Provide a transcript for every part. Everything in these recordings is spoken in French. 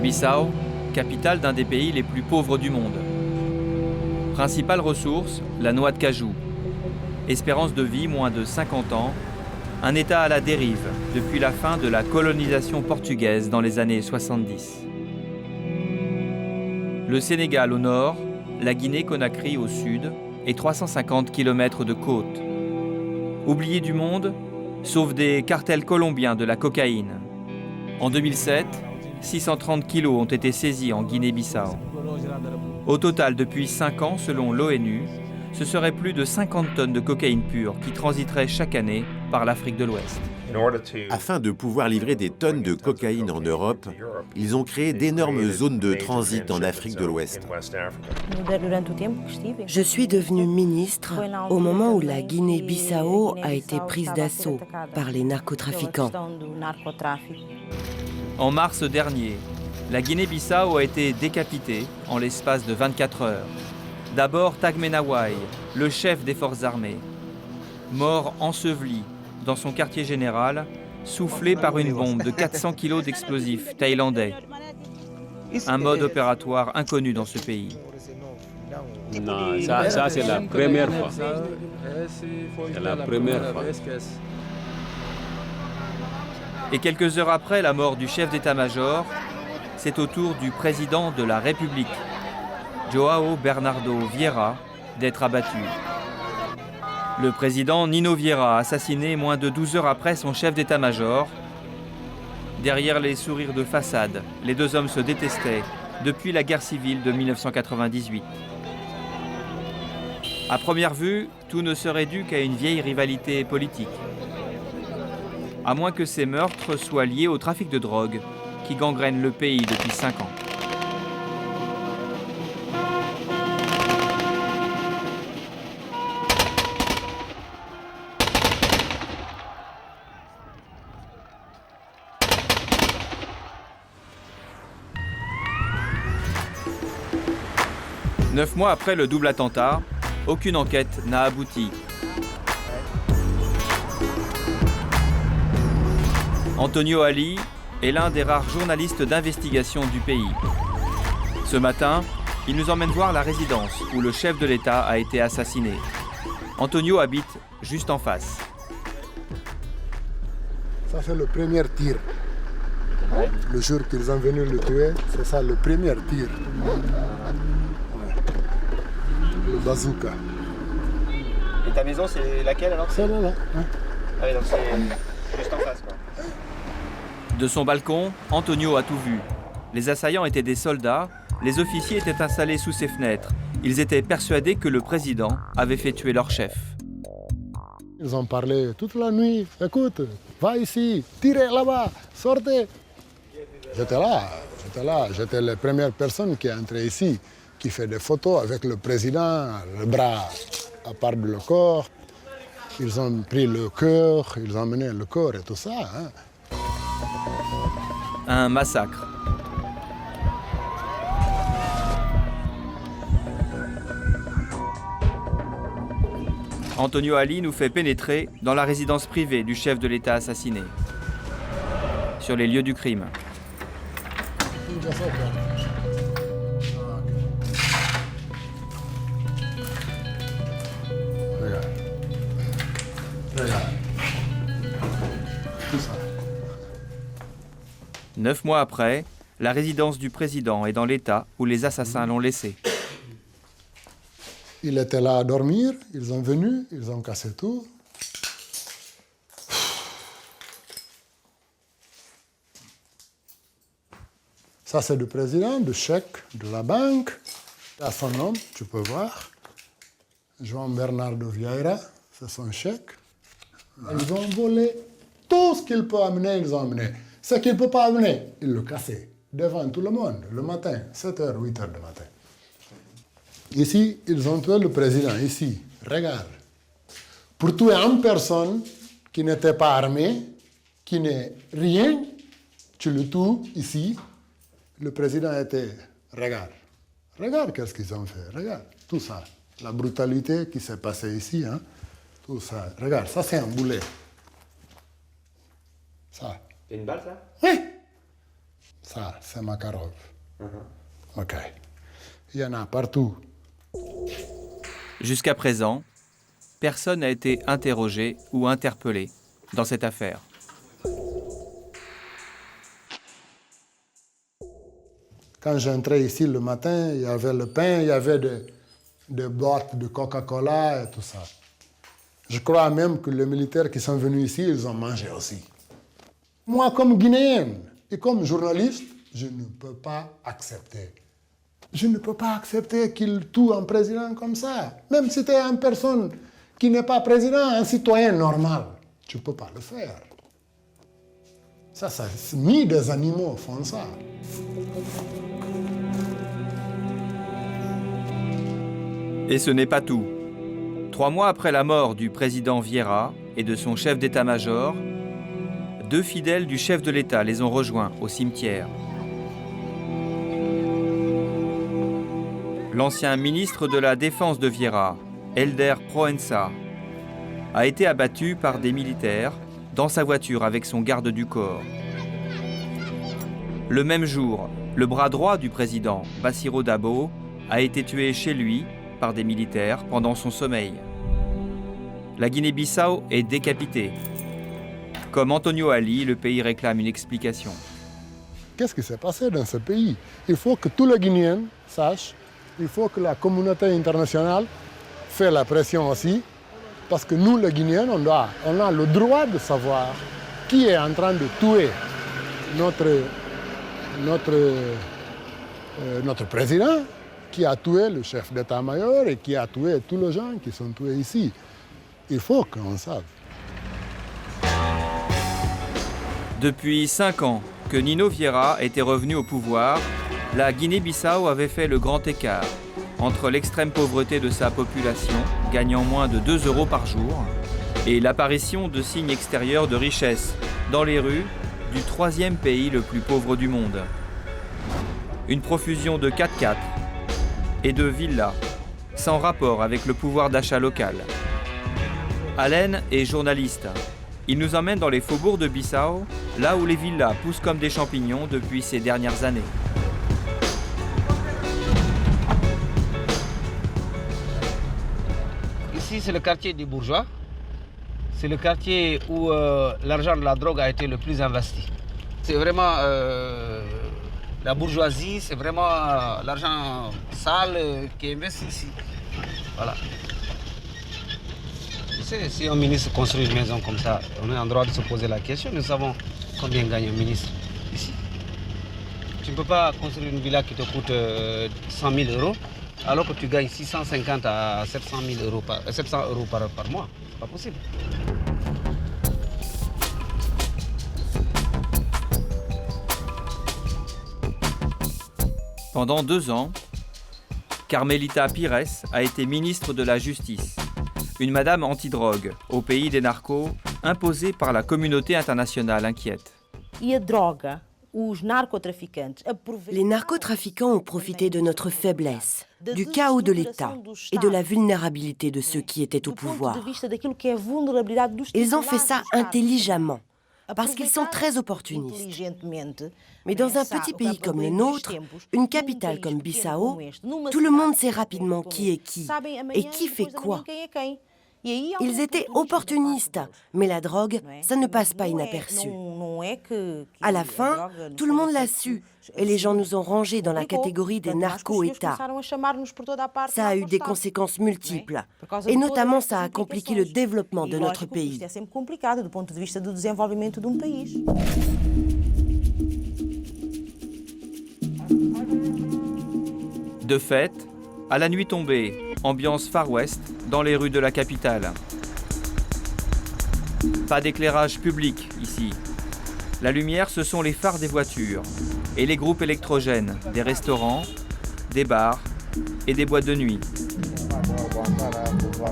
Guinée-Bissau, capitale d'un des pays les plus pauvres du monde. Principale ressource, la noix de cajou. Espérance de vie, moins de 50 ans. Un État à la dérive depuis la fin de la colonisation portugaise dans les années 70. Le Sénégal au nord, la Guinée-Conakry au sud et 350 km de côte. Oublié du monde, sauf des cartels colombiens de la cocaïne. En 2007, 630 kilos ont été saisis en Guinée-Bissau. Au total, depuis 5 ans, selon l'ONU, ce serait plus de 50 tonnes de cocaïne pure qui transiteraient chaque année par l'Afrique de l'Ouest. Afin de pouvoir livrer des tonnes de cocaïne en Europe, ils ont créé d'énormes zones de transit en Afrique de l'Ouest. Je suis devenue ministre au moment où la Guinée-Bissau a été prise d'assaut par les narcotrafiquants. En mars dernier, la Guinée-Bissau a été décapitée en l'espace de 24 heures. D'abord Tagmenawai, le chef des forces armées, mort enseveli dans son quartier général, soufflé par une bombe de 400 kg d'explosifs thaïlandais. Un mode opératoire inconnu dans ce pays. Non, ça c'est la première fois. C'est la première fois. Et quelques heures après la mort du chef d'état-major, c'est au tour du président de la République, João Bernardo Vieira, d'être abattu. Le président Nino Vieira, assassiné moins de 12 heures après son chef d'état-major. Derrière les sourires de façade, les deux hommes se détestaient depuis la guerre civile de 1998. À première vue, tout ne serait dû qu'à une vieille rivalité politique. À moins que ces meurtres soient liés au trafic de drogue qui gangrène le pays depuis 5 ans. Neuf mois après le double attentat, aucune enquête n'a abouti. Antonio Ali est l'un des rares journalistes d'investigation du pays. Ce matin, il nous emmène voir la résidence où le chef de l'État a été assassiné. Antonio habite juste en face. Ça, c'est le premier tir. Le jour qu'ils ont venu le tuer, c'est ça le premier tir. Le bazooka. Et ta maison, c'est laquelle alors? C'est là, là. Hein? Ah oui, donc c'est juste en face, quoi. De son balcon, Antonio a tout vu. Les assaillants étaient des soldats, les officiers étaient installés sous ses fenêtres. Ils étaient persuadés que le président avait fait tuer leur chef. Ils ont parlé toute la nuit. Écoute, va ici, tirez là-bas, sortez. J'étais là. J'étais la première personne qui est entrée ici, qui fait des photos avec le président, le bras à part de le corps. Ils ont pris le cœur, ils ont emmené le corps et tout ça. Hein. Un massacre. Antonio Ali nous fait pénétrer dans la résidence privée du chef de l'État assassiné. Sur les lieux du crime. Regarde. Tout ça. 9 mois après, la résidence du président est dans l'état où les assassins l'ont laissé. Il était là à dormir, ils sont venus, ils ont cassé tout. Ça, c'est le président, le chèque de la banque. À son nom, tu peux voir. João Bernardo Vieira, c'est son chèque. Ils ont volé tout ce qu'ils peuvent amener, ils ont amené. Ce qu'ils ne peuvent pas amener, ils le cassaient devant tout le monde, le matin, 7h, 8h du matin. Ici, ils ont tué le président, ici, regarde. Pour tuer une personne qui n'était pas armée, qui n'est rien, tu le tues ici. Le président était, regarde qu'est-ce qu'ils ont fait, regarde, tout ça. La brutalité qui s'est passée ici, hein, tout ça. Regarde, ça c'est un boulet. Ça. C'est une balle, ça? Oui. Ça Ça, c'est Makarov. OK. Il y en a partout. Jusqu'à présent, personne n'a été interrogé ou interpellé dans cette affaire. Quand j'entrais ici le matin, il y avait le pain, il y avait des boîtes de Coca-Cola et tout ça. Je crois même que les militaires qui sont venus ici, ils ont mangé aussi. Moi, comme Guinéenne et comme journaliste, je ne peux pas accepter. Je ne peux pas accepter qu'il tue un président comme ça. Même si c'était une personne qui n'est pas président, un citoyen normal, tu ne peux pas le faire. Ça, ni des animaux font ça. Et ce n'est pas tout. 3 mois après la mort du président Vieira et de son chef d'état-major, 2 fidèles du chef de l'État les ont rejoints au cimetière. L'ancien ministre de la Défense de Vieira, Helder Proença, a été abattu par des militaires dans sa voiture avec son garde du corps. Le même jour, le bras droit du président, Bassirou Dabo, a été tué chez lui par des militaires pendant son sommeil. La Guinée-Bissau est décapitée. Comme Antonio Ali, le pays réclame une explication. Qu'est-ce qui s'est passé dans ce pays? Il faut que tous les Guinéens sachent, il faut que la communauté internationale fasse la pression aussi, parce que nous, les Guinéens, on a le droit de savoir qui est en train de tuer notre président, qui a tué le chef d'état-major et qui a tué tous les gens qui sont tués ici. Il faut qu'on sache. Depuis 5 ans que Nino Vieira était revenu au pouvoir, la Guinée-Bissau avait fait le grand écart entre l'extrême pauvreté de sa population, gagnant moins de 2 € par jour, et l'apparition de signes extérieurs de richesse dans les rues du 3e pays le plus pauvre du monde. Une profusion de 4x4 et de villas, sans rapport avec le pouvoir d'achat local. Allen est journaliste. Il nous emmène dans les faubourgs de Bissau, là où les villas poussent comme des champignons depuis ces dernières années. Ici, c'est le quartier des bourgeois. C'est le quartier où l'argent de la drogue a été le plus investi. C'est vraiment la bourgeoisie, c'est vraiment l'argent sale qui est investi ici. Voilà. Si un ministre construit une maison comme ça, on est en droit de se poser la question. Nous savons combien gagne un ministre ici. Tu ne peux pas construire une villa qui te coûte 100 000 € alors que tu gagnes 650 à 700 € par mois. C'est pas possible. Pendant 2 ans, Carmelita Pires a été ministre de la Justice, une madame antidrogue au pays des narcos, imposée par la communauté internationale inquiète. Les narcotrafiquants ont profité de notre faiblesse, du chaos de l'État et de la vulnérabilité de ceux qui étaient au pouvoir. Ils ont fait ça intelligemment, parce qu'ils sont très opportunistes. Mais dans un petit pays comme le nôtre, une capitale comme Bissau, tout le monde sait rapidement qui est qui et qui fait quoi. Ils étaient opportunistes, mais la drogue, ça ne passe pas inaperçu. À la fin, tout le monde l'a su, et les gens nous ont rangés dans la catégorie des narco-États. Ça a eu des conséquences multiples, et notamment ça a compliqué le développement de notre pays. De fait, à la nuit tombée, ambiance Far West dans les rues de la capitale. Pas d'éclairage public ici. La lumière, ce sont les phares des voitures et les groupes électrogènes des restaurants, des bars et des boîtes de nuit.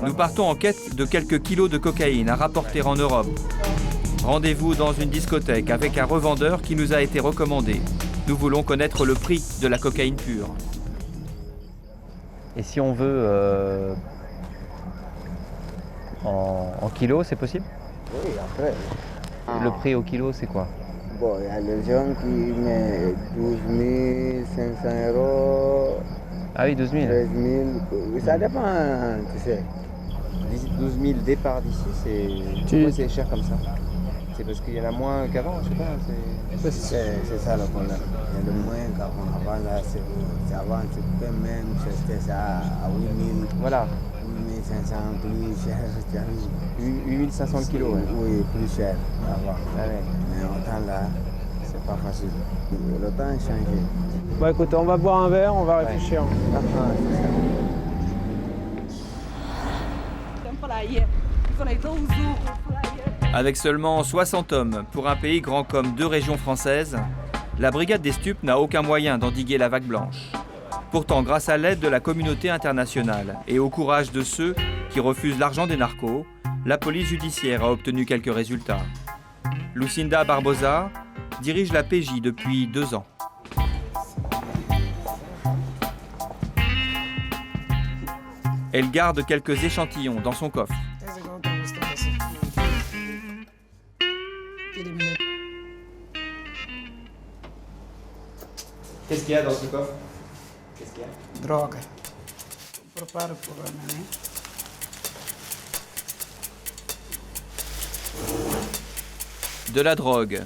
Nous partons en quête de quelques kilos de cocaïne à rapporter en Europe. Rendez-vous dans une discothèque avec un revendeur qui nous a été recommandé. Nous voulons connaître le prix de la cocaïne pure. Et si on veut en kilos, c'est possible? Oui, après. Le prix au kilo, c'est quoi? Bon, il y a les gens qui mettent 12 500 euros. Ah oui, 12 000. 13 000, ça dépend, tu sais. 12 000 départ d'ici, pourquoi c'est cher comme ça? C'est parce qu'il y en a moins qu'avant, je sais pas. C'est ça le problème. Il y en a moins qu'avant. Avant, là, avant, c'était même, c'était ça à 8 000. Voilà. 8 500 plus cher. 8 500 kilos, ouais. Oui, plus cher avant. Ah ouais. Mais autant là, c'est pas facile. Le temps a changé. Bon, écoute, on va boire un verre, on va réfléchir. Avec seulement 60 hommes pour un pays grand comme 2 régions françaises, la brigade des stupes n'a aucun moyen d'endiguer la vague blanche. Pourtant, grâce à l'aide de la communauté internationale et au courage de ceux qui refusent l'argent des narcos, la police judiciaire a obtenu quelques résultats. Lucinda Barbosa dirige la PJ depuis 2 ans. Elle garde quelques échantillons dans son coffre. Qu'est-ce qu'il y a dans ce coffre? Qu'est-ce qu'il y a? Droga. Prepara pour amener. De la drogue,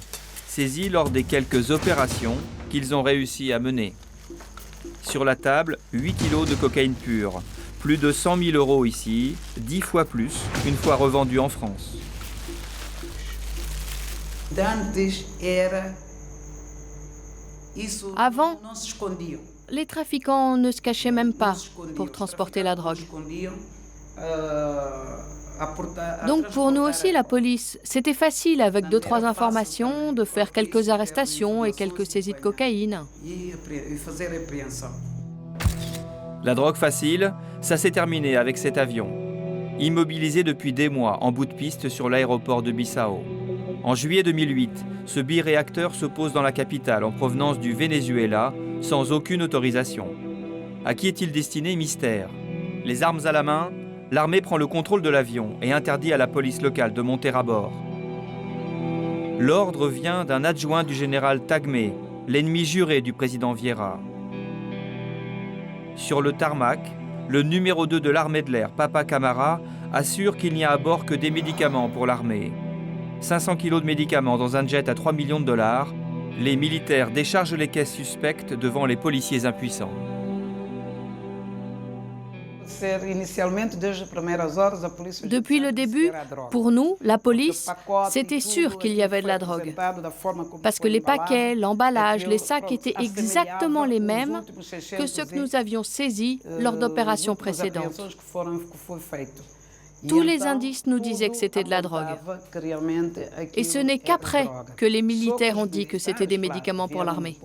saisie lors des quelques opérations qu'ils ont réussi à mener. Sur la table, 8 kilos de cocaïne pure. Plus de 100 000 euros ici, 10 fois plus, une fois revendu en France. Avant, les trafiquants ne se cachaient même pas pour transporter la drogue. Donc pour nous aussi, la police, c'était facile avec 2-3 informations de faire quelques arrestations et quelques saisies de cocaïne. La drogue facile, ça s'est terminé avec cet avion. Immobilisé depuis des mois en bout de piste sur l'aéroport de Bissau. En juillet 2008, ce biréacteur se pose dans la capitale en provenance du Venezuela sans aucune autorisation. À qui est-il destiné? Mystère. Les armes à la main, l'armée prend le contrôle de l'avion et interdit à la police locale de monter à bord. L'ordre vient d'un adjoint du général Tagme, l'ennemi juré du président Vieira. Sur le tarmac, le numéro 2 de l'armée de l'air, Papa Camara, assure qu'il n'y a à bord que des médicaments pour l'armée. 500 kilos de médicaments dans un jet à 3 millions de dollars, les militaires déchargent les caisses suspectes devant les policiers impuissants. Depuis le début, pour nous, la police, c'était sûr qu'il y avait de la drogue. Parce que les paquets, l'emballage, les sacs étaient exactement les mêmes que ceux que nous avions saisis lors d'opérations précédentes. Tous les indices nous disaient que c'était de la drogue. Et ce n'est qu'après que les militaires ont dit que c'était des médicaments pour l'armée.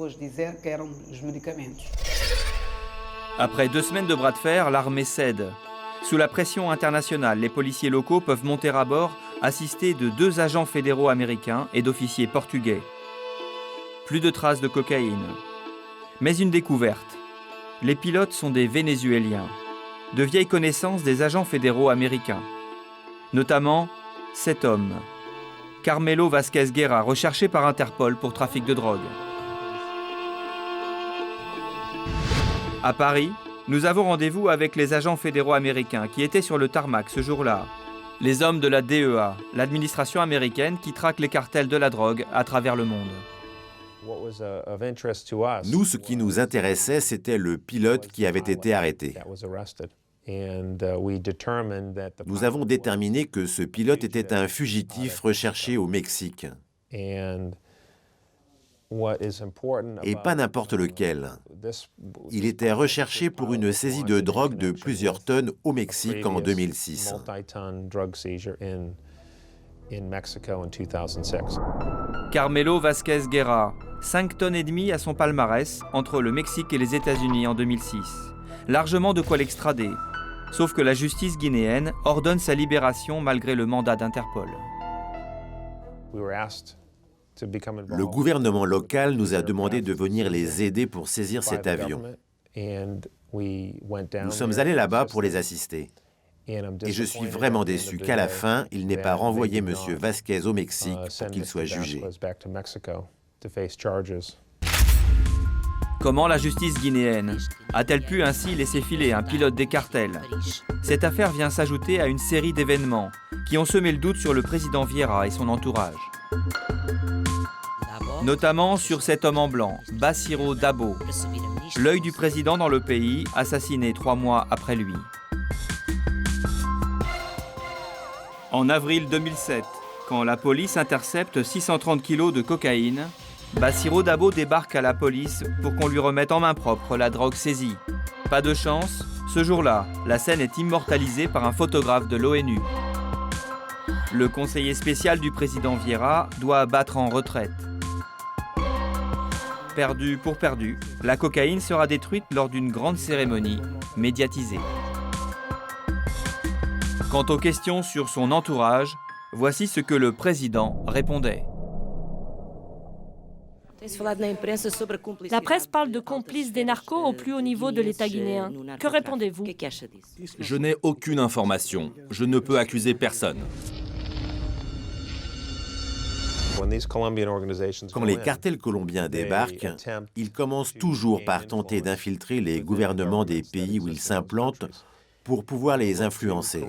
Après 2 semaines de bras de fer, l'armée cède. Sous la pression internationale, les policiers locaux peuvent monter à bord, assistés de 2 agents fédéraux américains et d'officiers portugais. Plus de traces de cocaïne. Mais une découverte. Les pilotes sont des Vénézuéliens, de vieilles connaissances des agents fédéraux américains. Notamment, cet homme, Carmelo Vázquez Guerra, recherché par Interpol pour trafic de drogue. À Paris, nous avons rendez-vous avec les agents fédéraux américains qui étaient sur le tarmac ce jour-là. Les hommes de la DEA, l'administration américaine qui traque les cartels de la drogue à travers le monde. Nous, ce qui nous intéressait, c'était le pilote qui avait été arrêté. Nous avons déterminé que ce pilote était un fugitif recherché au Mexique. Et pas n'importe lequel. Il était recherché pour une saisie de drogue de plusieurs tonnes au Mexique en 2006. Carmelo Vázquez Guerra, 5 tonnes et demie à son palmarès entre le Mexique et les États-Unis en 2006. Largement de quoi l'extrader. Sauf que la justice guinéenne ordonne sa libération malgré le mandat d'Interpol. Le gouvernement local nous a demandé de venir les aider pour saisir cet avion. Nous sommes allés là-bas pour les assister. Et je suis vraiment déçu qu'à la fin, il n'ait pas renvoyé M. Vázquez au Mexique pour qu'il soit jugé. Comment la justice guinéenne a-t-elle pu ainsi laisser filer un pilote des cartels? Cette affaire vient s'ajouter à une série d'événements qui ont semé le doute sur le président Vieira et son entourage. Notamment sur cet homme en blanc, Bassirou Dabo, l'œil du président dans le pays, assassiné 3 mois après lui. En avril 2007, quand la police intercepte 630 kilos de cocaïne, Bassirou Dabo débarque à la police pour qu'on lui remette en main propre la drogue saisie. Pas de chance, ce jour-là, la scène est immortalisée par un photographe de l'ONU. Le conseiller spécial du président Vieira doit battre en retraite. Perdu pour perdu, la cocaïne sera détruite lors d'une grande cérémonie médiatisée. Quant aux questions sur son entourage, voici ce que le président répondait. La presse parle de complices des narcos au plus haut niveau de l'État guinéen. Que répondez-vous? Je n'ai aucune information. Je ne peux accuser personne. Quand les cartels colombiens débarquent, ils commencent toujours par tenter d'infiltrer les gouvernements des pays où ils s'implantent pour pouvoir les influencer.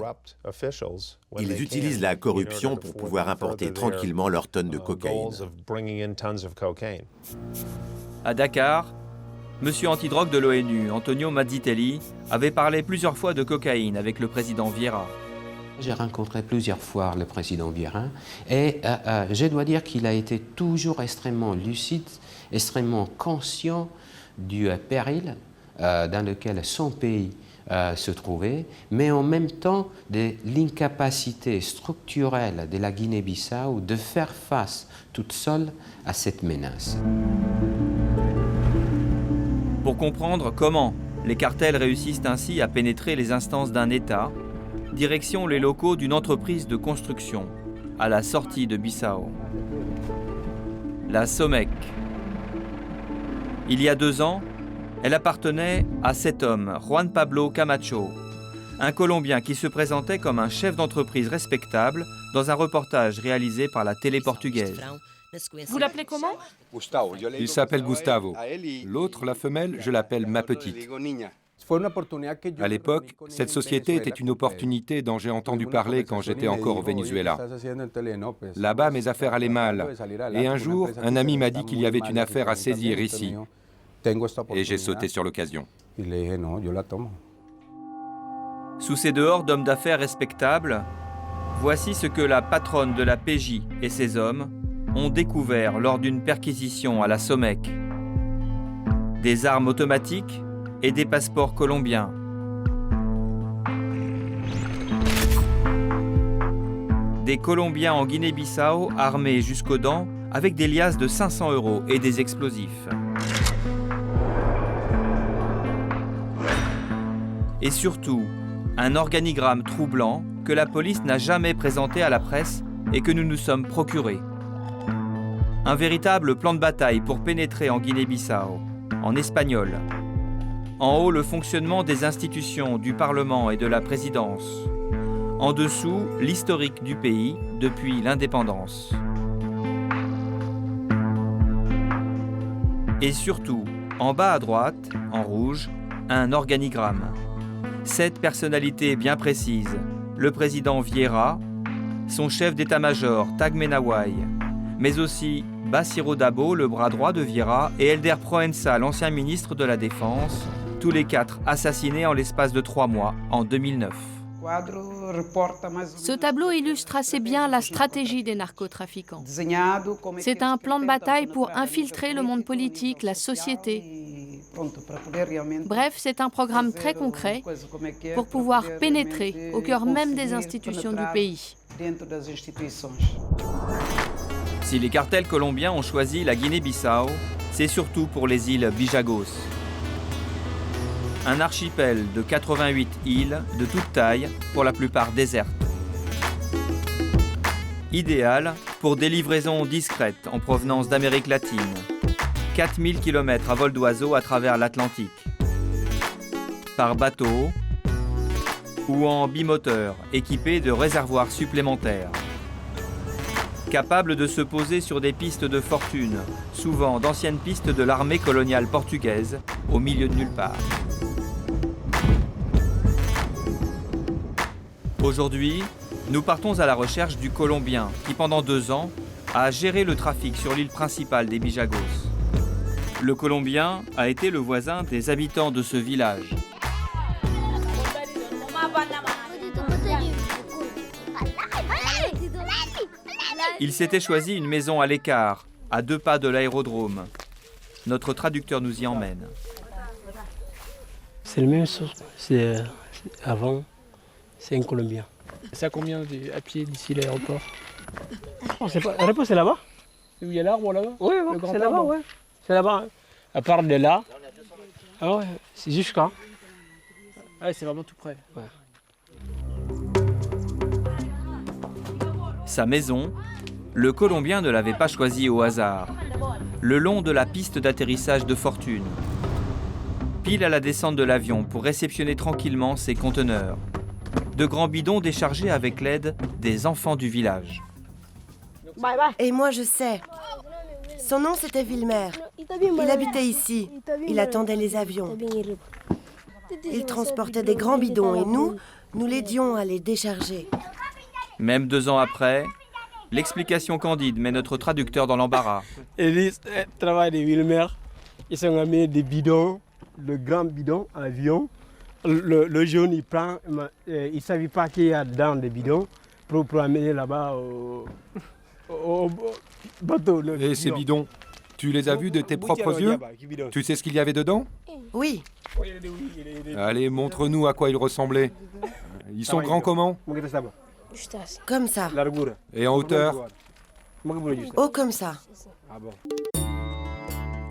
Ils utilisent la corruption pour pouvoir importer tranquillement leurs tonnes de cocaïne. À Dakar, monsieur antidrogue de l'ONU, Antonio Mazzitelli, avait parlé plusieurs fois de cocaïne avec le président Vieira. J'ai rencontré plusieurs fois le président Vieira et je dois dire qu'il a été toujours extrêmement lucide, extrêmement conscient du péril dans lequel son pays se trouvait, mais en même temps de l'incapacité structurelle de la Guinée-Bissau de faire face toute seule à cette menace. Pour comprendre comment les cartels réussissent ainsi à pénétrer les instances d'un État, direction les locaux d'une entreprise de construction, à la sortie de Bissau. La Somec. Il y a 2 ans, elle appartenait à cet homme, Juan Pablo Camacho, un Colombien qui se présentait comme un chef d'entreprise respectable dans un reportage réalisé par la télé portugaise. Vous l'appelez comment? Il s'appelle Gustavo. L'autre, la femelle, je l'appelle ma petite. À l'époque, cette société était une opportunité dont j'ai entendu parler quand j'étais encore au Venezuela. Là-bas, mes affaires allaient mal. Et un jour, un ami m'a dit qu'il y avait une affaire à saisir ici. Et j'ai sauté sur l'occasion. Sous ces dehors d'hommes d'affaires respectables, voici ce que la patronne de la PJ et ses hommes ont découvert lors d'une perquisition à la Somec. Des armes automatiques et des passeports colombiens. Des Colombiens en Guinée-Bissau armés jusqu'aux dents avec des liasses de 500 € et des explosifs. Et surtout, un organigramme troublant que la police n'a jamais présenté à la presse et que nous nous sommes procurés. Un véritable plan de bataille pour pénétrer en Guinée-Bissau, en espagnol. En haut, le fonctionnement des institutions du Parlement et de la présidence. En dessous, l'historique du pays depuis l'indépendance. Et surtout, en bas à droite, en rouge, un organigramme. 7 personnalités bien précises. Le président Vieira, son chef d'état-major Tagmenaway, mais aussi Bassirou Dabo, le bras droit de Vieira, et Elder Proença, l'ancien ministre de la Défense, tous les 4 assassinés en l'espace de 3 mois en 2009. Ce tableau illustre assez bien la stratégie des narcotrafiquants. C'est un plan de bataille pour infiltrer le monde politique, la société. Bref, c'est un programme très concret pour pouvoir pénétrer au cœur même des institutions du pays. Si les cartels colombiens ont choisi la Guinée-Bissau, c'est surtout pour les îles Bijagos. Un archipel de 88 îles de toute taille, pour la plupart désertes. Idéal pour des livraisons discrètes en provenance d'Amérique latine. 4000 km à vol d'oiseau à travers l'Atlantique. Par bateau ou en bimoteur, équipé de réservoirs supplémentaires. capables de se poser sur des pistes de fortune, souvent d'anciennes pistes de l'armée coloniale portugaise, au milieu de nulle part. Aujourd'hui, nous partons à la recherche du Colombien qui, pendant 2 ans, a géré le trafic sur l'île principale des Bijagos. Le Colombien a été le voisin des habitants de ce village. Il s'était choisi une maison à l'écart, à 2 pas de l'aérodrome. Notre traducteur nous y emmène. C'est le même chose. Avant, c'est un Colombien. C'est à combien à pied d'ici l'aéroport? On sait pas. La réponse est là-bas. Où il y a l'arbre là-bas? Oui, c'est là-bas, ouais. C'est là-bas. À part de là, ah ouais, c'est jusqu'à. Ah, c'est vraiment tout près. Ouais. Sa maison, le Colombien ne l'avait pas choisie au hasard. Le long de la piste d'atterrissage de Fortune. Pile à la descente de l'avion pour réceptionner tranquillement ses conteneurs. De grands bidons déchargés avec l'aide des enfants du village. Et moi je sais. Son nom c'était Wilmer. Il habitait ici. Il attendait les avions. Il transportait des grands bidons et nous l'aidions à les décharger. Même 2 ans après, l'explication candide met notre traducteur dans l'embarras. Et le travail de Wilmer, ils ont amené des bidons, le grand bidon, avion. Le jaune, il prend, il ne savait pas qu'il y a dans des bidons pour amener là-bas au bateau. Et ces bidons, tu les as vus de tes propres yeux? Tu sais ce qu'il y avait dedans? Oui. Allez, montre-nous à quoi ils ressemblaient. Ils sont grands comment? Comme ça. Et en hauteur? Haut comme ça.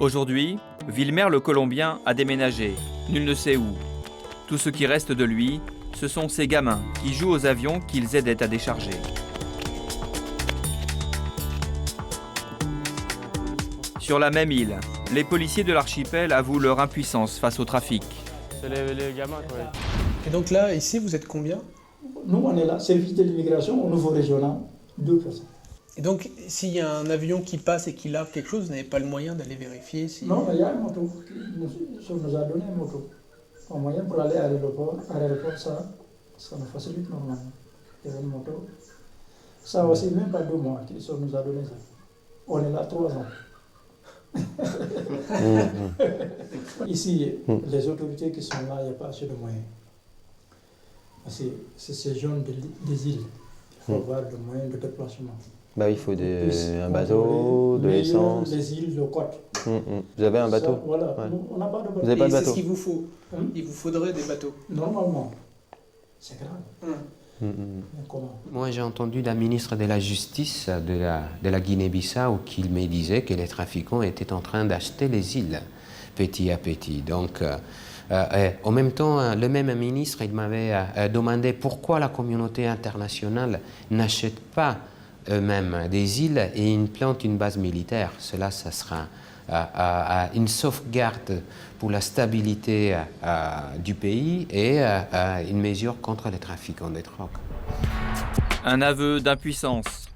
Aujourd'hui, Wilmer le Colombien a déménagé, nul ne sait où. Tout ce qui reste de lui, ce sont ces gamins qui jouent aux avions qu'ils aidaient à décharger. Sur la même île, les policiers de l'archipel avouent leur impuissance face au trafic. C'est les gamins, quoi. Et donc là, ici, vous êtes combien? Nous, on est là, service de l'immigration au niveau régional, 2 personnes. Et donc, s'il y a un avion qui passe et qui lave quelque chose, vous n'avez pas le moyen d'aller vérifier si... Non, il y a une moto. On nous a donné une moto. Un moyen pour aller à l'aéroport. À l'aéroport, ça nous facilite normalement. Il y a une moto. Ça aussi, même pas 2 mois qu'ils nous a donné ça. On est là 3 ans. Ici, les autorités qui sont là, il n'y a pas assez de moyens. C'est ces jeunes des îles. Il faut avoir des moyens de déplacement. Bah, il faut un bateau, de l'essence. Les îles, le côte. Vous avez un bateau? Voilà, ouais. On n'a pas de bateau. Vous n'avez pas de bateau? C'est ce qu'il vous faut. Il vous faudrait des bateaux. Normalement. C'est grave. Moi, j'ai entendu la ministre de la Justice de la Guinée-Bissau qui me disait que les trafiquants étaient en train d'acheter les îles petit à petit. Donc, en même temps, le même ministre, il m'avait demandé pourquoi la communauté internationale n'achète pas eux-mêmes des îles et implante une base militaire. Cela, ça sera une sauvegarde pour la stabilité du pays et une mesure contre les trafiquants de drogue. Un aveu d'impuissance.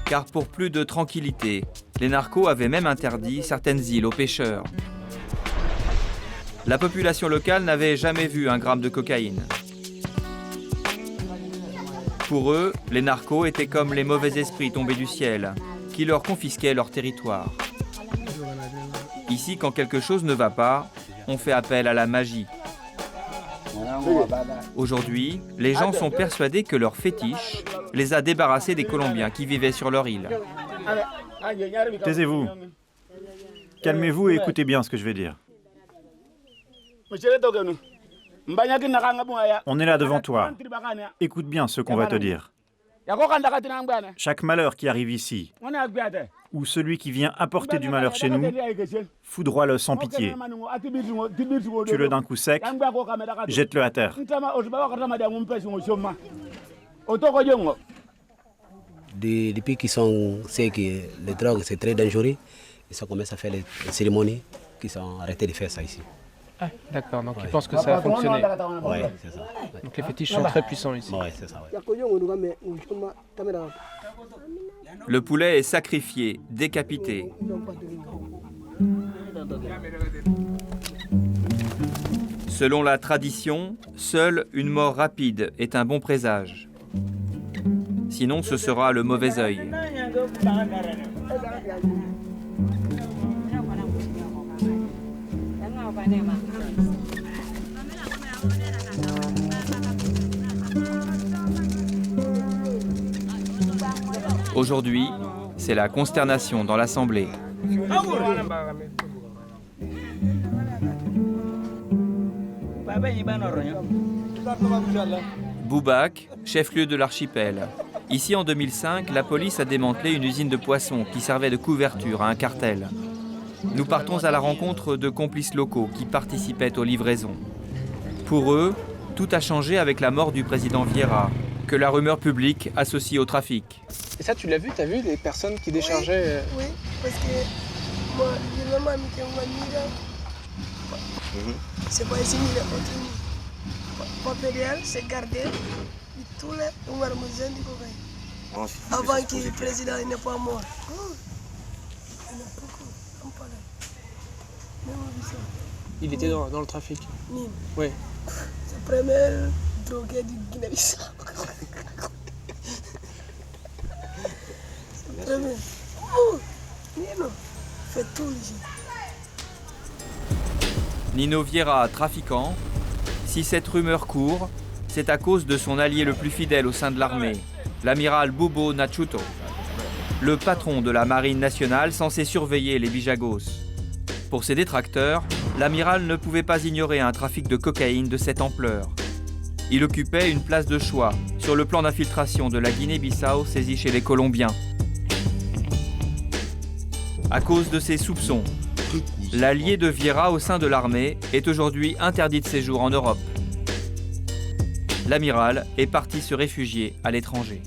Car pour plus de tranquillité, les narcos avaient même interdit certaines îles aux pêcheurs. La population locale n'avait jamais vu un gramme de cocaïne. Pour eux, les narcos étaient comme les mauvais esprits tombés du ciel, qui leur confisquaient leur territoire. Ici, quand quelque chose ne va pas, on fait appel à la magie. Aujourd'hui, les gens sont persuadés que leur fétiche les a débarrassés des Colombiens qui vivaient sur leur île. Taisez-vous. Calmez-vous et écoutez bien ce que je vais dire. On est là devant toi. Écoute bien ce qu'on va te dire. Chaque malheur qui arrive ici, ou celui qui vient apporter du malheur chez nous, foudroie-le sans pitié. Tue-le d'un coup sec, jette-le à terre. Depuis qu'ils savent que les drogues c'est très dangereux, ils ont commencé à faire les cérémonies, qu'ils ont arrêté de faire ça ici. Ah, d'accord, donc ils pensent que ça a fonctionné. Oui, c'est ça. Donc les fétiches sont très puissants ici. Oui, c'est ça. Le poulet est sacrifié, décapité. Selon la tradition, seule une mort rapide est un bon présage. Sinon, ce sera le mauvais œil. Aujourd'hui, c'est la consternation dans l'Assemblée. Boubak, chef-lieu de l'archipel. Ici, en 2005, la police a démantelé une usine de poissons qui servait de couverture à un cartel. Nous partons à la rencontre de complices locaux qui participaient aux livraisons. Pour eux, tout a changé avec la mort du président Vieira, que la rumeur publique associe au trafic. Et ça, tu l'as vu? T'as vu les personnes qui déchargeaient? Oui, parce que moi, j'ai même ami qui m'a mis là. C'est pas ici, il est continu. Pas pédale, c'est gardé. Et tout là, on va remonter du cocaïne. Avant que le président n'est pas mort. Il était dans le trafic? Oui. C'est le premier drogué du Guinée-Bissau. C'est le premier. Nino, fait tout ici. Nino Vieira, trafiquant. Si cette rumeur court, c'est à cause de son allié le plus fidèle au sein de l'armée, l'amiral Bobo Nachuto, le patron de la marine nationale censé surveiller les bijagos. Pour ses détracteurs, l'amiral ne pouvait pas ignorer un trafic de cocaïne de cette ampleur. Il occupait une place de choix sur le plan d'infiltration de la Guinée-Bissau saisie chez les Colombiens. À cause de ses soupçons, l'allié de Vieira au sein de l'armée est aujourd'hui interdit de séjour en Europe. L'amiral est parti se réfugier à l'étranger.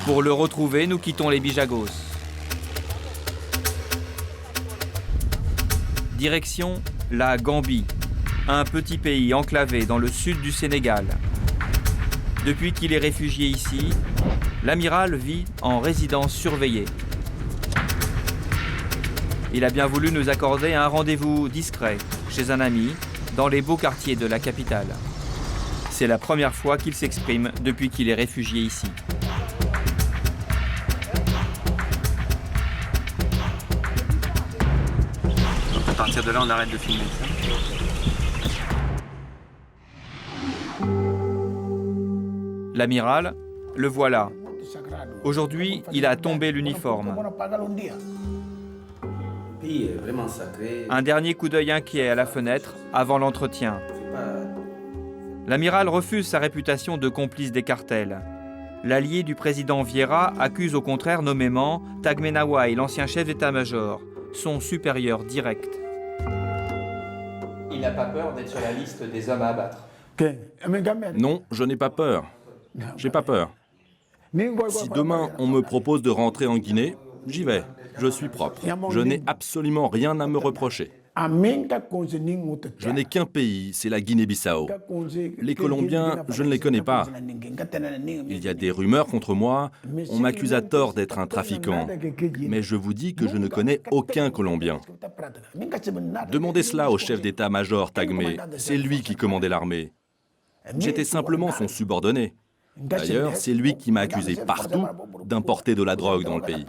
Pour le retrouver, nous quittons les bijagos. Direction la Gambie, un petit pays enclavé dans le sud du Sénégal. Depuis qu'il est réfugié ici, l'amiral vit en résidence surveillée. Il a bien voulu nous accorder un rendez-vous discret chez un ami dans les beaux quartiers de la capitale. C'est la première fois qu'il s'exprime depuis qu'il est réfugié ici. Donc à partir de là, on arrête de filmer ça. L'amiral, le voilà. Aujourd'hui, il a tombé l'uniforme. Un dernier coup d'œil inquiet à la fenêtre avant l'entretien. L'amiral refuse sa réputation de complice des cartels. L'allié du président Vieira accuse au contraire nommément Tagmenawai, l'ancien chef d'état-major, son supérieur direct. Il n'a pas peur d'être sur la liste des hommes à abattre. Non, je n'ai pas peur. J'ai pas peur. Si demain on me propose de rentrer en Guinée, j'y vais. Je suis propre. Je n'ai absolument rien à me reprocher. Je n'ai qu'un pays, c'est la Guinée-Bissau. Les Colombiens, je ne les connais pas. Il y a des rumeurs contre moi. On m'accuse à tort d'être un trafiquant. Mais je vous dis que je ne connais aucun Colombien. Demandez cela au chef d'état-major Tagmé. C'est lui qui commandait l'armée. J'étais simplement son subordonné. D'ailleurs, c'est lui qui m'a accusé partout d'importer de la drogue dans le pays.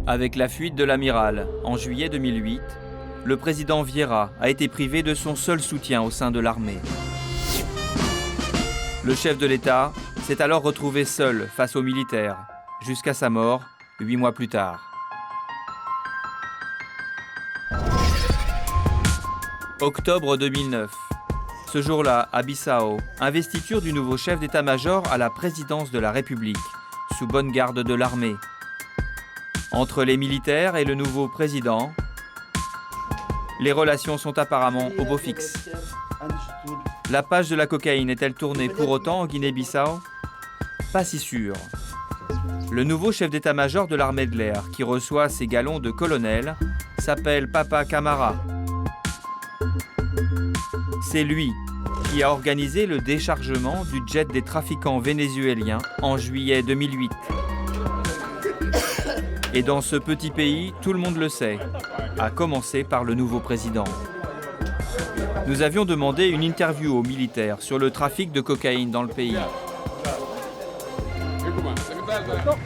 Avec la fuite de l'amiral, en juillet 2008, le président Vieira a été privé de son seul soutien au sein de l'armée. Le chef de l'État s'est alors retrouvé seul face aux militaires, jusqu'à sa mort 8 mois plus tard. Octobre 2009. Ce jour-là, à Bissau, investiture du nouveau chef d'état-major à la présidence de la République, sous bonne garde de l'armée. Entre les militaires et le nouveau président, les relations sont apparemment au beau fixe. La page de la cocaïne est-elle tournée pour autant en Guinée-Bissau? Pas si sûr. Le nouveau chef d'état-major de l'armée de l'air, qui reçoit ses galons de colonel, s'appelle Papa Camara. C'est lui qui a organisé le déchargement du jet des trafiquants vénézuéliens en juillet 2008. Et dans ce petit pays, tout le monde le sait, à commencer par le nouveau président. Nous avions demandé une interview aux militaires sur le trafic de cocaïne dans le pays.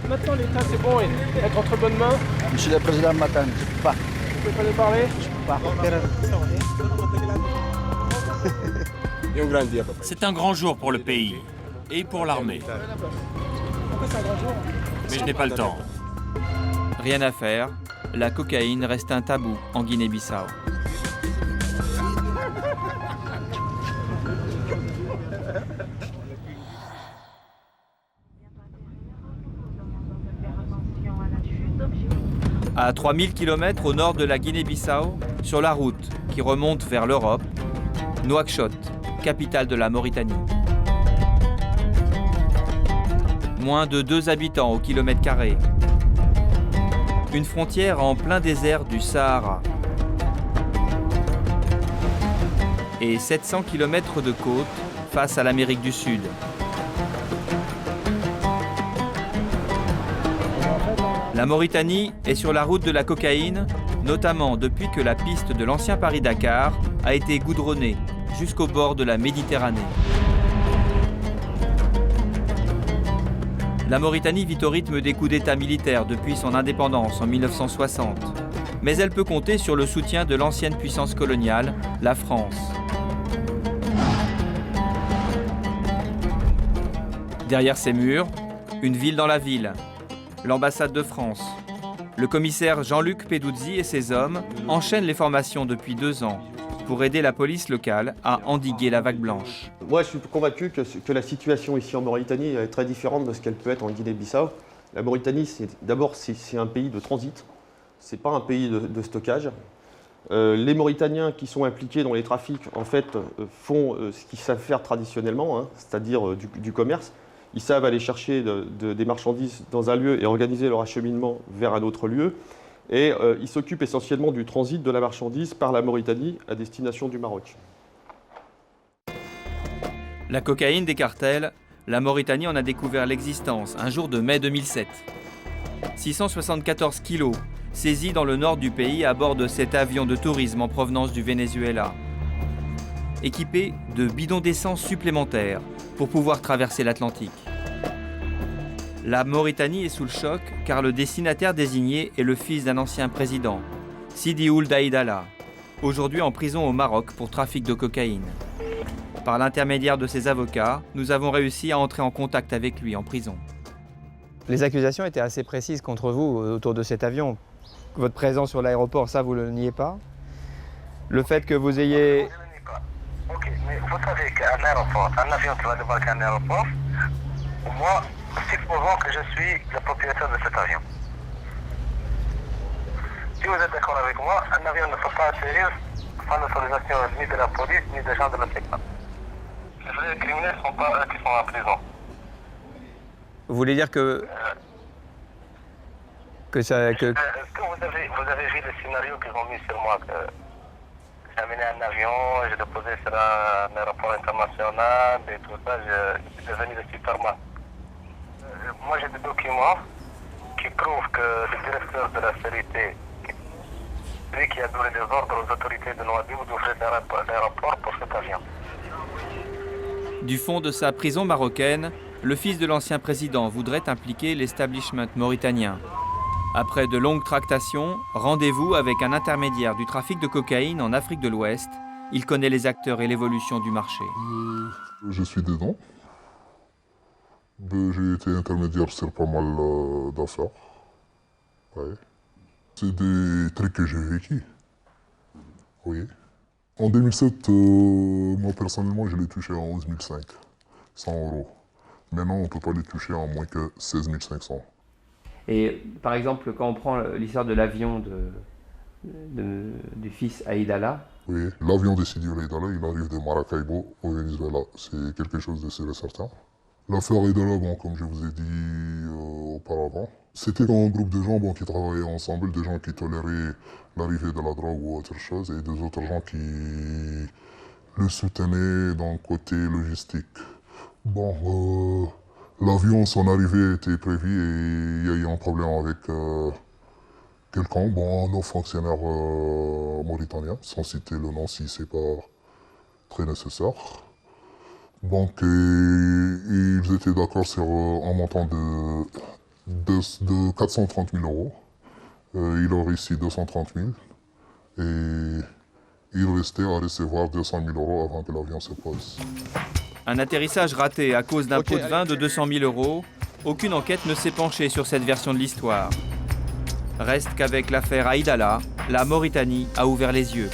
Maintenant l'État c'est bon, être entre bonnes mains. Monsieur le Président Matane, je ne peux pas. Vous pouvez pas nous parler? Je ne peux pas. C'est un grand jour pour le pays et pour l'armée. Pourquoi c'est un grand jour? Mais je n'ai pas le temps. Rien à faire, la cocaïne reste un tabou en Guinée-Bissau. À 3000 km au nord de la Guinée-Bissau, sur la route qui remonte vers l'Europe, Nouakchott, capitale de la Mauritanie. Moins de 2 habitants au kilomètre carré. Une frontière en plein désert du Sahara. Et 700 km de côte face à l'Amérique du Sud. La Mauritanie est sur la route de la cocaïne, notamment depuis que la piste de l'ancien Paris-Dakar a été goudronnée jusqu'au bord de la Méditerranée. La Mauritanie vit au rythme des coups d'État militaires depuis son indépendance en 1960. Mais elle peut compter sur le soutien de l'ancienne puissance coloniale, la France. Derrière ces murs, une ville dans la ville, l'ambassade de France. Le commissaire Jean-Luc Peduzzi et ses hommes enchaînent les formations depuis 2 ans pour aider la police locale à endiguer la vague blanche. Moi, je suis convaincu que la situation ici en Mauritanie est très différente de ce qu'elle peut être en Guinée-Bissau. La Mauritanie, c'est un pays de transit, c'est pas un pays de stockage. Les Mauritaniens qui sont impliqués dans les trafics, en fait, font ce qu'ils savent faire traditionnellement, c'est-à-dire du commerce. Ils savent aller chercher des marchandises dans un lieu et organiser leur acheminement vers un autre lieu. Et ils s'occupent essentiellement du transit de la marchandise par la Mauritanie à destination du Maroc. La cocaïne des cartels, la Mauritanie en a découvert l'existence un jour de mai 2007. 674 kilos saisis dans le nord du pays à bord de cet avion de tourisme en provenance du Venezuela. Équipé de bidons d'essence supplémentaires pour pouvoir traverser l'Atlantique. La Mauritanie est sous le choc car le destinataire désigné est le fils d'un ancien président, Sidi Ould Aïdallah, aujourd'hui en prison au Maroc pour trafic de cocaïne. Par l'intermédiaire de ses avocats, nous avons réussi à entrer en contact avec lui en prison. Les accusations étaient assez précises contre vous autour de cet avion. Votre présence sur l'aéroport, ça vous le niez pas. Le fait que vous ayez... Ok, mais vous savez qu'un aéroport, un avion qui va débarquer à un aéroport, moi, supposons que je suis le propriétaire de cet avion. Si vous êtes d'accord avec moi, un avion ne peut pas atterrir sans l'autorisation ni de la police ni des gens de la sécurité. Les vrais criminels ne sont pas eux qui sont en prison. Vous voulez dire que... Est-ce que vous avez vu le scénario qu'ils ont mis sur moi que j'ai amené un avion, j'ai déposé sur un aéroport international et tout ça, je suis devenu le Superman. Moi j'ai des documents qui prouvent que le directeur de la sécurité, lui qui a donné des ordres aux autorités de Nouadhibou d'ouvrir l'aéroport pour cet avion. Du fond de sa prison marocaine, le fils de l'ancien président voudrait impliquer l'establishment mauritanien. Après de longues tractations, rendez-vous avec un intermédiaire du trafic de cocaïne en Afrique de l'Ouest. Il connaît les acteurs et l'évolution du marché. Je suis dedans. J'ai été intermédiaire sur pas mal d'affaires. Ouais. C'est des trucs que j'ai vécu. Oui. En 2007, moi personnellement, je l'ai touché à 11 500, 100 €. Maintenant, on ne peut pas les toucher à moins que 16 500. Et par exemple, quand on prend l'histoire de l'avion du fils Aïdallah. Oui, l'avion de Sidi Ould Aïdallah, il arrive de Maracaibo au Venezuela. C'est quelque chose de sûr et certain. L'affaire Aïdallah, bon, comme je vous ai dit auparavant, c'était un groupe de gens qui travaillaient ensemble, des gens qui toléraient l'arrivée de la drogue ou autre chose, et des autres gens qui le soutenait dans le côté logistique. Bon, l'avion, son arrivée était prévue et il y a eu un problème avec quelqu'un, bon, un autre fonctionnaire mauritanien, sans citer le nom si c'est pas très nécessaire. Donc, ils étaient d'accord sur un montant de 430 000 euros. Il a réussi 230 000 et il restait à recevoir 200 000 euros avant que l'avion se pose. Un atterrissage raté à cause d'un pot de vin de 200 000 euros. Aucune enquête ne s'est penchée sur cette version de l'histoire. Reste qu'avec l'affaire Aïdallah, la Mauritanie a ouvert les yeux.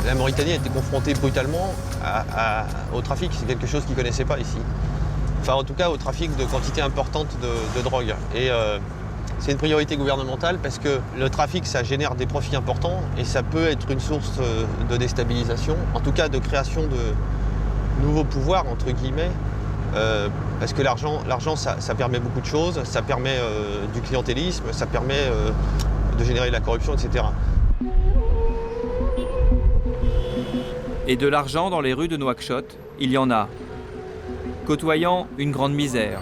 La Mauritanie a été confrontée brutalement au trafic. C'est quelque chose qu'ils ne connaissaient pas ici. Enfin, en tout cas, au trafic de quantité importante de drogue. Et c'est une priorité gouvernementale parce que le trafic, ça génère des profits importants et ça peut être une source de déstabilisation, en tout cas de création de nouveaux pouvoirs, entre guillemets. Parce que l'argent, ça permet beaucoup de choses. Ça permet du clientélisme, ça permet de générer de la corruption, etc. Et de l'argent dans les rues de Nouakchott, il y en a. Côtoyant une grande misère.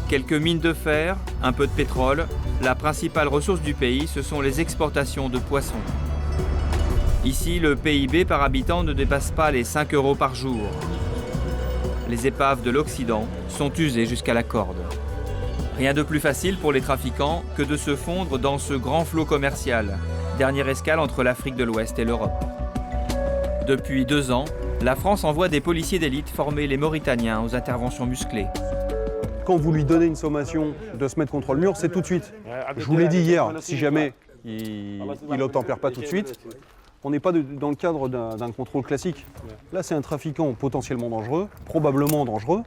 Quelques mines de fer, un peu de pétrole, la principale ressource du pays, ce sont les exportations de poissons. Ici, le PIB par habitant ne dépasse pas les 5 euros par jour. Les épaves de l'Occident sont usées jusqu'à la corde. Rien de plus facile pour les trafiquants que de se fondre dans ce grand flot commercial, dernière escale entre l'Afrique de l'Ouest et l'Europe. Depuis 2 ans, la France envoie des policiers d'élite former les Mauritaniens aux interventions musclées. Quand vous lui donnez une sommation de se mettre contre le mur, c'est tout de suite. Je vous l'ai dit hier, si jamais il n'obtempère pas tout de suite, on n'est pas dans le cadre d'un contrôle classique. Là, c'est un trafiquant potentiellement dangereux, probablement dangereux,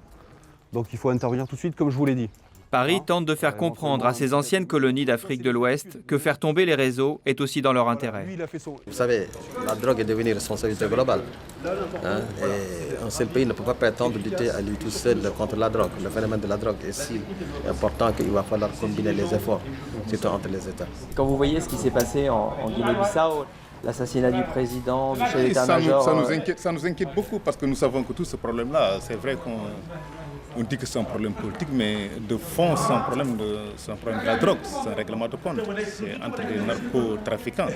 donc il faut intervenir tout de suite, comme je vous l'ai dit. Paris tente de faire comprendre à ces anciennes colonies d'Afrique de l'Ouest que faire tomber les réseaux est aussi dans leur intérêt. Vous savez, la drogue est devenue responsabilité globale. Et un seul pays ne peut pas prétendre lutter à lui tout seul contre la drogue. Le phénomène de la drogue est si important qu'il va falloir combiner les efforts, surtout entre les États. Quand vous voyez ce qui s'est passé en Guinée-Bissau, l'assassinat du président, du chef d'état-major... Ça nous inquiète beaucoup parce que nous savons que tout ce problème-là, c'est vrai qu'on... On dit que c'est un problème politique, mais de fond, c'est un problème de la drogue, c'est un règlement de compte. C'est entre les narcotrafiquants.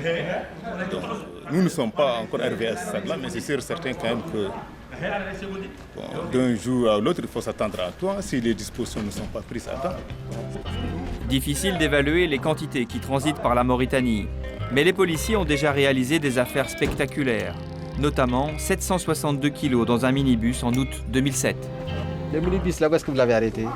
Donc, nous ne sommes pas encore arrivés à ce stade-là, mais c'est sûr certain quand même que d'un jour à l'autre, il faut s'attendre à toi si les dispositions ne sont pas prises à temps. Difficile d'évaluer les quantités qui transitent par la Mauritanie, mais les policiers ont déjà réalisé des affaires spectaculaires, notamment 762 kilos dans un minibus en août 2007. Le minibus, là, où est-ce que vous l'avez arrêté?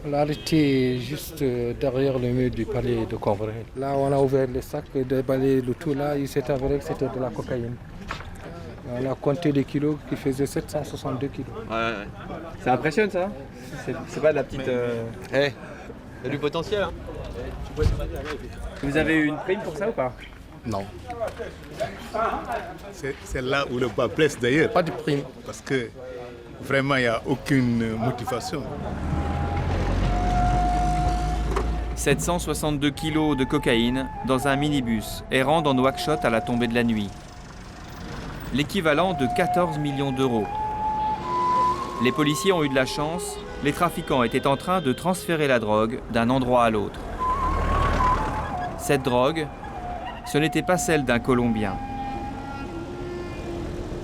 On l'a arrêté juste derrière le mur du palais de Congrès. Là, on a ouvert les sacs, déballé le tout là, il s'est avéré que c'était de la cocaïne. On a compté les kilos qui faisaient 762 kilos. Ouais. Ça impressionne, ça? C'est pas de la petite... Il y a du potentiel, hein. Vous avez eu une prime pour ça ou pas? Non. C'est là où le bas blesse d'ailleurs. Pas de prime. Parce que vraiment, il n'y a aucune motivation. 762 kilos de cocaïne dans un minibus errant dans Nouakchott à la tombée de la nuit. L'équivalent de 14 millions d'euros. Les policiers ont eu de la chance, les trafiquants étaient en train de transférer la drogue d'un endroit à l'autre. Cette drogue, ce n'était pas celle d'un Colombien.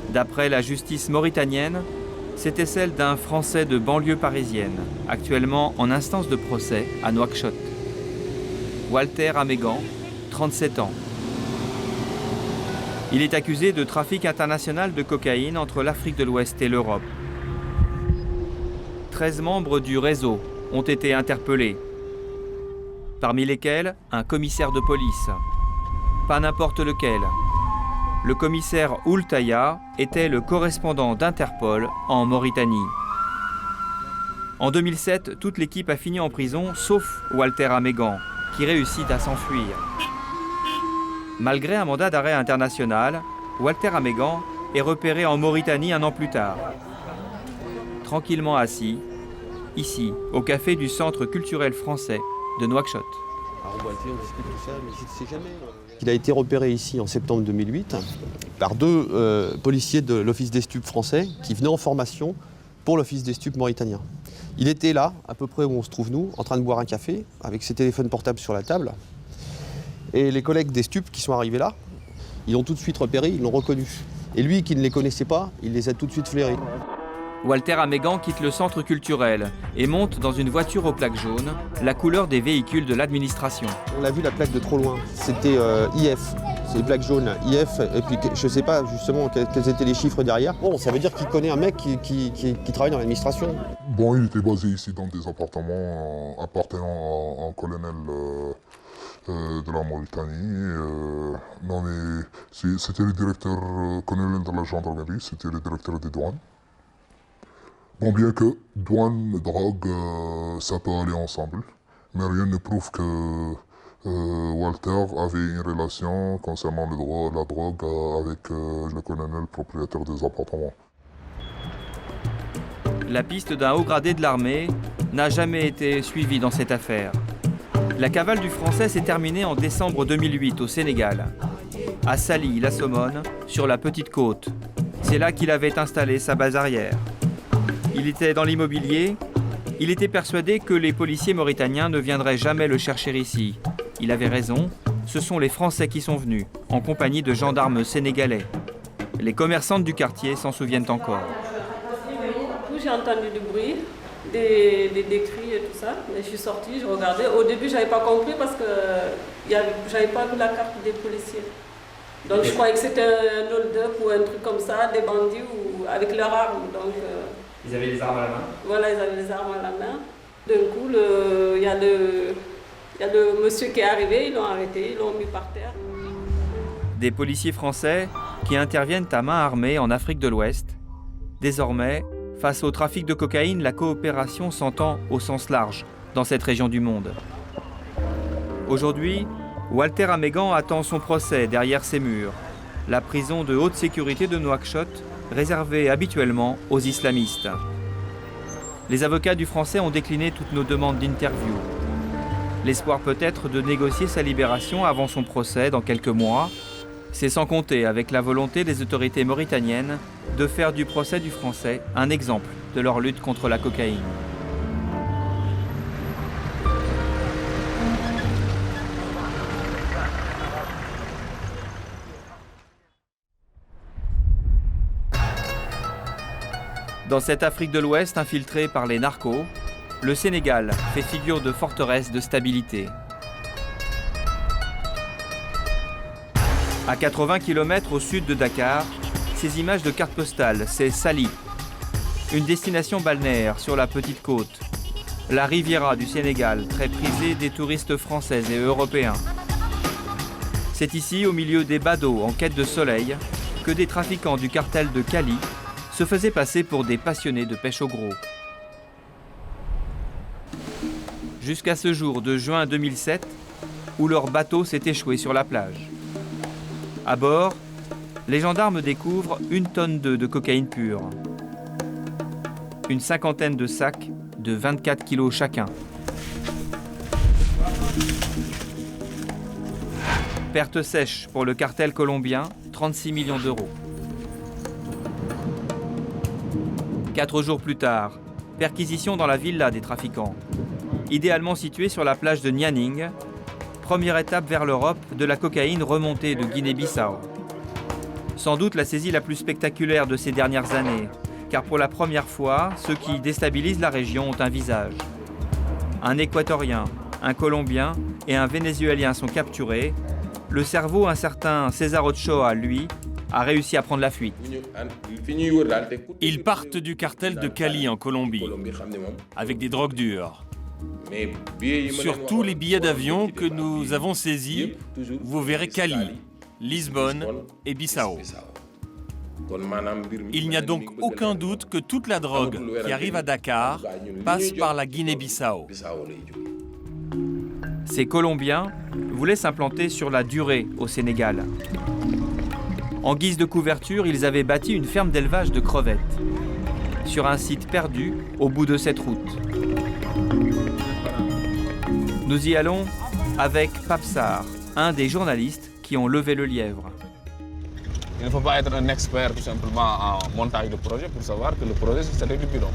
D'après la justice mauritanienne, c'était celle d'un Français de banlieue parisienne, actuellement en instance de procès à Nouakchott. Walter Amégan, 37 ans. Il est accusé de trafic international de cocaïne entre l'Afrique de l'Ouest et l'Europe. 13 membres du réseau ont été interpellés, parmi lesquels un commissaire de police. Pas n'importe lequel. Le commissaire Oultaya était le correspondant d'Interpol en Mauritanie. En 2007, toute l'équipe a fini en prison, sauf Walter Amégan, qui réussit à s'enfuir. Malgré un mandat d'arrêt international, Walter Amégan est repéré en Mauritanie 1 an plus tard. Tranquillement assis, ici, au café du Centre culturel français, de Nouakchott. Il a été repéré ici en septembre 2008 par deux policiers de l'Office des stupes français qui venaient en formation pour l'Office des stupes mauritanien. Il était là, à peu près où on se trouve nous, en train de boire un café, avec ses téléphones portables sur la table. Et les collègues des stupes qui sont arrivés là, ils l'ont tout de suite repéré, ils l'ont reconnu. Et lui, qui ne les connaissait pas, il les a tout de suite flairés. Walter Amégan quitte le centre culturel et monte dans une voiture aux plaques jaunes, la couleur des véhicules de l'administration. On a vu la plaque de trop loin, c'était IF, c'est les plaques jaunes, IF, et puis je ne sais pas justement quels étaient les chiffres derrière. Bon, ça veut dire qu'il connaît un mec qui travaille dans l'administration. Bon, il était basé ici dans des appartements appartenant à un colonel de la Mauritanie. C'était le directeur colonel de la gendarmerie, c'était le directeur des douanes. Bon, bien que douane et drogue, ça peut aller ensemble, mais rien ne prouve que Walter avait une relation concernant la drogue avec le colonel propriétaire des appartements. La piste d'un haut gradé de l'armée n'a jamais été suivie dans cette affaire. La cavale du Français s'est terminée en décembre 2008 au Sénégal, à Sali-la-Somone, sur la Petite Côte. C'est là qu'il avait installé sa base arrière. Il était dans l'immobilier, il était persuadé que les policiers mauritaniens ne viendraient jamais le chercher ici. Il avait raison, ce sont les Français qui sont venus, en compagnie de gendarmes sénégalais. Les commerçantes du quartier s'en souviennent encore. J'ai entendu du bruit, des cris et tout ça, mais je suis sortie, je regardais. Au début, je n'avais pas compris parce que je n'avais pas vu la carte des policiers. Donc je croyais que c'était un hold-up ou un truc comme ça, des bandits ou avec leurs armes. Donc, ils avaient les armes à la main? Voilà, ils avaient les armes à la main. D'un coup, il y a le monsieur qui est arrivé, ils l'ont arrêté, ils l'ont mis par terre. Des policiers français qui interviennent à main armée en Afrique de l'Ouest. Désormais, face au trafic de cocaïne, la coopération s'entend au sens large dans cette région du monde. Aujourd'hui, Walter Amégan attend son procès derrière ses murs. La prison de haute sécurité de Nouakchott, réservée habituellement aux islamistes. Les avocats du Français ont décliné toutes nos demandes d'interview. L'espoir peut-être de négocier sa libération avant son procès dans quelques mois, c'est sans compter avec la volonté des autorités mauritaniennes de faire du procès du Français un exemple de leur lutte contre la cocaïne. Dans cette Afrique de l'Ouest infiltrée par les narcos, le Sénégal fait figure de forteresse de stabilité. À 80 km au sud de Dakar, ces images de carte postale, c'est Sali, une destination balnéaire sur la Petite Côte, la Riviera du Sénégal, très prisée des touristes français et européens. C'est ici, au milieu des badauds en quête de soleil, que des trafiquants du cartel de Cali se faisaient passer pour des passionnés de pêche au gros. Jusqu'à ce jour de juin 2007, où leur bateau s'est échoué sur la plage. À bord, les gendarmes découvrent 1 tonne de cocaïne pure. Une cinquantaine de sacs de 24 kilos chacun. Perte sèche pour le cartel colombien, 36 millions d'euros. 4 jours plus tard, perquisition dans la villa des trafiquants, idéalement située sur la plage de Nianing, première étape vers l'Europe de la cocaïne remontée de Guinée-Bissau. Sans doute la saisie la plus spectaculaire de ces dernières années, car pour la première fois, ceux qui déstabilisent la région ont un visage. Un Équatorien, un Colombien et un Vénézuélien sont capturés. Le cerveau, un certain César Ochoa, lui, a réussi à prendre la fuite. Ils partent du cartel de Cali en Colombie, avec des drogues dures. Sur tous les billets d'avion que nous avons saisis, vous verrez Cali, Lisbonne et Bissau. Il n'y a donc aucun doute que toute la drogue qui arrive à Dakar passe par la Guinée-Bissau. Ces Colombiens voulaient s'implanter sur la durée au Sénégal. En guise de couverture, ils avaient bâti une ferme d'élevage de crevettes, sur un site perdu au bout de cette route. Nous y allons avec Papsar, un des journalistes qui ont levé le lièvre. Il ne faut pas être un expert tout simplement en montage de projet pour savoir que le projet c'est du bidon.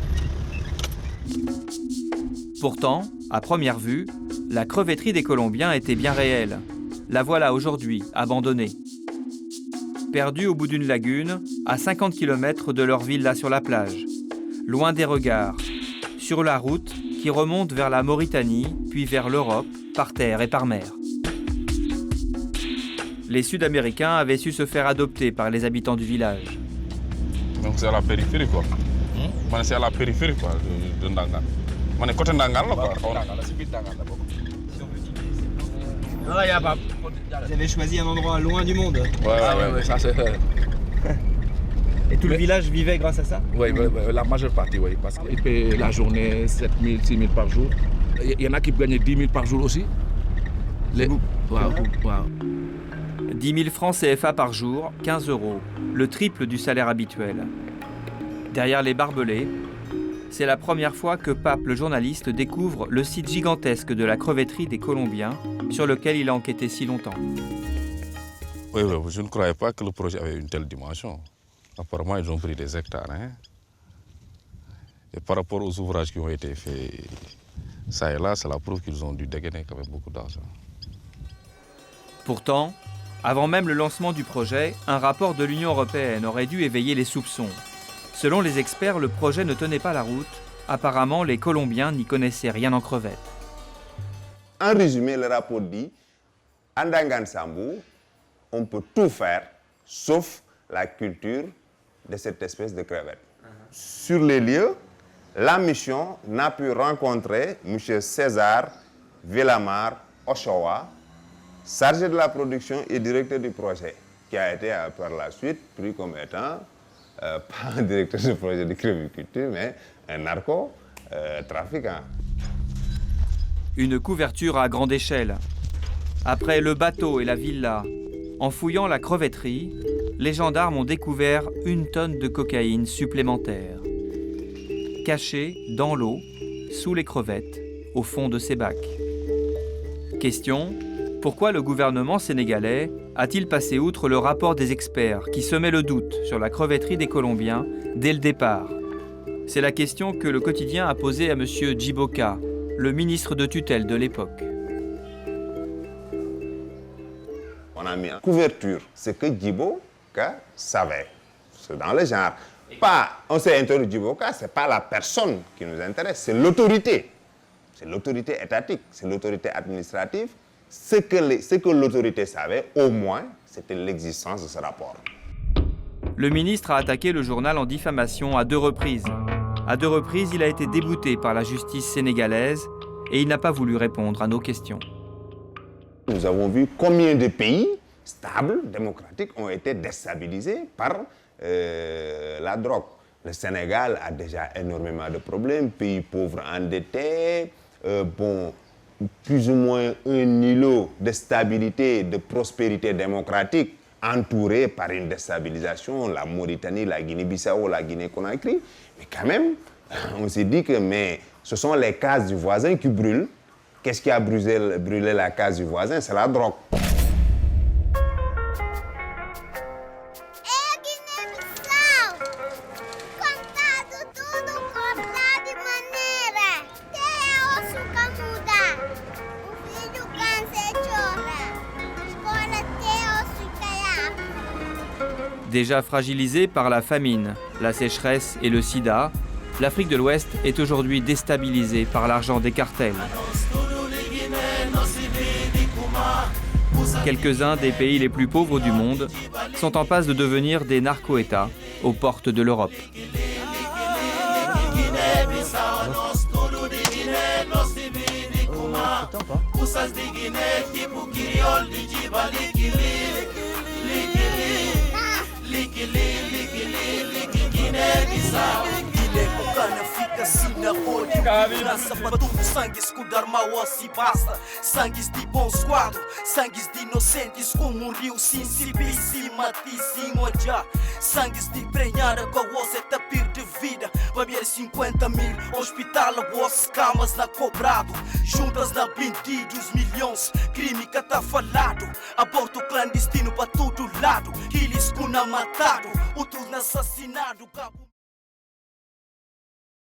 Pourtant, à première vue, la crevetterie des Colombiens était bien réelle. La voilà aujourd'hui, abandonnée. Perdue au bout d'une lagune, à 50 km de leur villa sur la plage. Loin des regards, sur la route qui remonte vers la Mauritanie, puis vers l'Europe, par terre et par mer. Les Sud-Américains avaient su se faire adopter par les habitants du village. Donc c'est à la périphérie quoi. C'est à la périphérie quoi, de Ndangan. On est côté Ndangan là quoi. Vous avez choisi un endroit loin du monde. Ouais, ça c'est... Et tout le village vivait grâce à ça? Oui, la majeure partie, oui. Parce qu'ils paient la journée 7 000, 6 000 par jour. Il y en a qui gagnaient 10 000 par jour aussi. Wow. 10 000 francs CFA par jour, 15 €, le triple du salaire habituel. Derrière les barbelés, c'est la première fois que Pape, le journaliste, découvre le site gigantesque de la crevetterie des Colombiens, sur lequel il a enquêté si longtemps. Oui, je ne croyais pas que le projet avait une telle dimension. Apparemment, ils ont pris des hectares. Et par rapport aux ouvrages qui ont été faits, ça et là, c'est la preuve qu'ils ont dû dégainer quand même beaucoup d'argent. Pourtant, avant même le lancement du projet, un rapport de l'Union européenne aurait dû éveiller les soupçons. Selon les experts, le projet ne tenait pas la route. Apparemment, les Colombiens n'y connaissaient rien en crevettes. En résumé, le rapport dit à Ndangan Sambou, on peut tout faire, sauf la culture de cette espèce de crevette. Sur les lieux, la mission n'a pu rencontrer M. César Villamar Ochoa, chargé de la production et directeur du projet, qui a été par la suite pris comme étant, pas un directeur de projet de creviculture, mais un narco-trafiquant. Une couverture à grande échelle. Après le bateau et la villa, en fouillant la crevetterie, les gendarmes ont découvert 1 tonne de cocaïne supplémentaire, cachée dans l'eau, sous les crevettes, au fond de ces bacs. Question, pourquoi le gouvernement sénégalais a-t-il passé outre le rapport des experts qui semait le doute sur la crevetterie des Colombiens dès le départ? C'est la question que le quotidien a posée à M. Djiboka, le ministre de tutelle de l'époque. On a mis en couverture ce que Djiboka savait. C'est dans le genre. On s'est interrogé Djiboka, ce n'est pas la personne qui nous intéresse, c'est l'autorité. C'est l'autorité étatique, c'est l'autorité administrative. Ce que l'autorité savait, au moins, c'était l'existence de ce rapport. Le ministre a attaqué le journal en diffamation à 2 reprises. À 2 reprises, il a été débouté par la justice sénégalaise et il n'a pas voulu répondre à nos questions. Nous avons vu combien de pays stables, démocratiques, ont été déstabilisés par la drogue. Le Sénégal a déjà énormément de problèmes, pays pauvre, endetté, plus ou moins un îlot de stabilité, de prospérité démocratique, entouré par une déstabilisation, la Mauritanie, la Guinée-Bissau, la Guinée-Conakry. Mais quand même, on s'est dit que ce sont les cases du voisin qui brûlent. Qu'est-ce qui a brûlé la case du voisin? C'est la drogue. Déjà fragilisée par la famine, la sécheresse et le sida, l'Afrique de l'Ouest est aujourd'hui déstabilisée par l'argent des cartels. Quelques-uns des pays les plus pauvres du monde sont en passe de devenir des narco-États aux portes de l'Europe. Guinée-Bissau, Guinée-Conakry, Sina, Segurança para tudo, sangues que o mal se basta. Sangues de bons quadros, sangues de inocentes como um rio sim, se matíssimo já. Sangues de prenhada com você tá de vida. Vai ver 50 mil, hospital, boas camas na cobrado. Juntas na bandidos, milhões, crime que tá falado. Aborto clandestino para todo lado. Quilis com na matado, outros na assassinado.